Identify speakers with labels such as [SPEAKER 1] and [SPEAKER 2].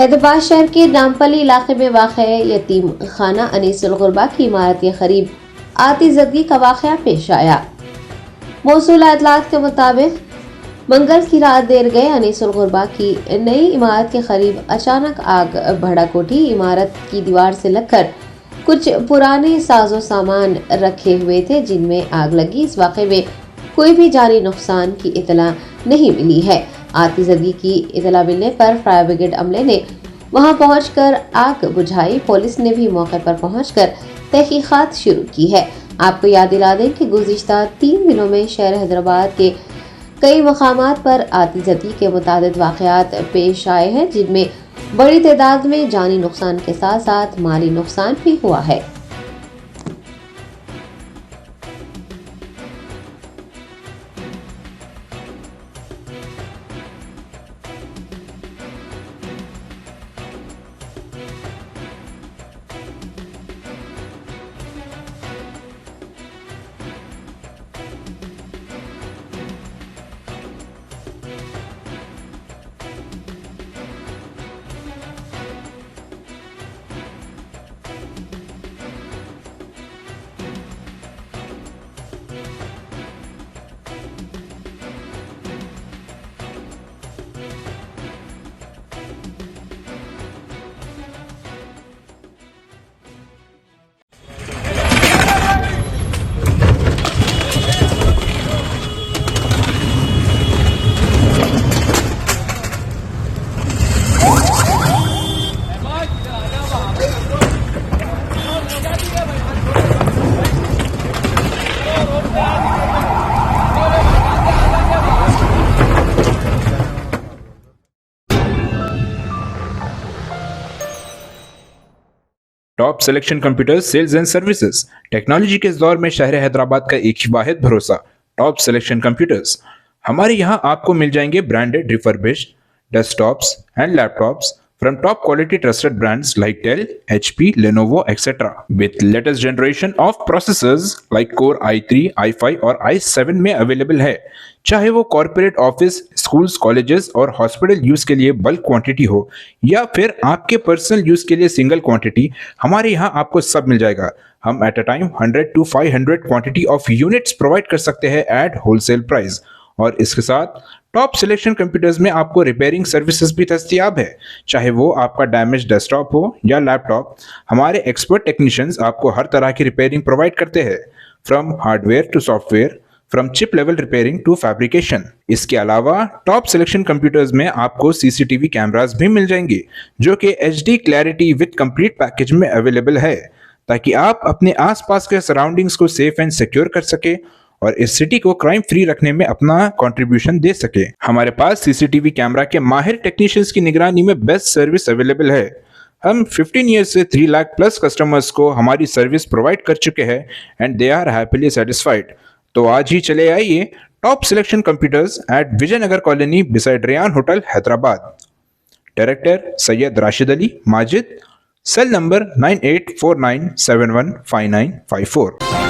[SPEAKER 1] हैदराबाद शहर के नामपल्ली इलाके में वाक़ यतीम खाना अनीसुल गुरबा की इमारत के करीब आतिशबाजी का वाक़या पेश आया। मौसूला इत्तलात के मुताबिक मंगल की रात देर गए अनीसुल गुरबा की नई इमारत के करीब अचानक आग भड़क उठी। इमारत की दीवार से लगकर कुछ पुराने साजो सामान रखे हुए थे जिनमें आग लगी। इस वाक़े में कोई भी जानी नुकसान की इतला नहीं मिली है। आतिशबाजी की इतला मिलने पर फायर ब्रिगेड अमले ने वहां पहुंचकर आग बुझाई। पुलिस ने भी मौके पर पहुंचकर तहकीकात शुरू की है। आपको याद दिला दें कि गुज़िश्ता 3 दिनों में शहर हैदराबाद के कई मकामात पर आतिशबाजी के मुतादिद वाक़यात पेश आए हैं जिनमें बड़ी तादाद में जानी नुकसान के साथ साथ माली नुकसान भी हुआ है।
[SPEAKER 2] Top selection computers sales and services. Technology के इस दौर में शहर हैदराबाद का एक ही वाहिद भरोसा टॉप सिलेक्शन कंप्यूटर्स। हमारे यहाँ आपको मिल जाएंगे branded refurbished desktops and laptops from top quality trusted brands like Dell, HP, Lenovo, etc. with latest generation of processors like Core i3, i5 और i7 में अवेलेबल है। चाहे वो कॉर्पोरेट ऑफिस, स्कूल्स, कॉलेजेस और हॉस्पिटल यूज के लिए bulk quantity हो या फिर आपके पर्सनल यूज के लिए सिंगल क्वांटिटी, हमारे यहाँ आपको सब मिल जाएगा। हम at a time 100 to 500 quantity of units provide कर सकते हैं एट होलसेल प्राइस। और इसके साथ टॉप सिलेक्शन कंप्यूटर्स में आपको रिपेयरिंग सर्विसेज भी दस्तयाब है। चाहे वो आपका डैमेज डेस्कटॉप हो या लैपटॉप, हमारे एक्सपर्ट टेक्नीशियंस आपको हर तरह की रिपेयरिंग प्रोवाइड करते हैं, from hardware to software, from chip level repairing to fabrication. इसके अलावा टॉप सिलेक्शन कंप्यूटर्स में आपको सीसीटीवी कैमरास भी मिल जाएंगे जो कि HD clarity with complete package में अवेलेबल है, ताकि आप अपने आसपास के सराउंडिंग्स को सेफ एंड सिक्योर कर सके और इस सिटी को क्राइम फ्री रखने में अपना कंट्रीब्यूशन दे सके। हमारे पास सीसीटीवी कैमरा के माहिर टेक्नीशियंस की निगरानी में बेस्ट सर्विस अवेलेबल है। हम 15 ईयर्स से 3 लाख प्लस कस्टमर्स को हमारी सर्विस प्रोवाइड कर चुके हैं and they are happily satisfied. तो आज ही चले आइए top selection computers at Vijayanagar colony beside Rayan hotel Hyderabad. Director Syed Rashid Ali Majid, cell number 9849715954।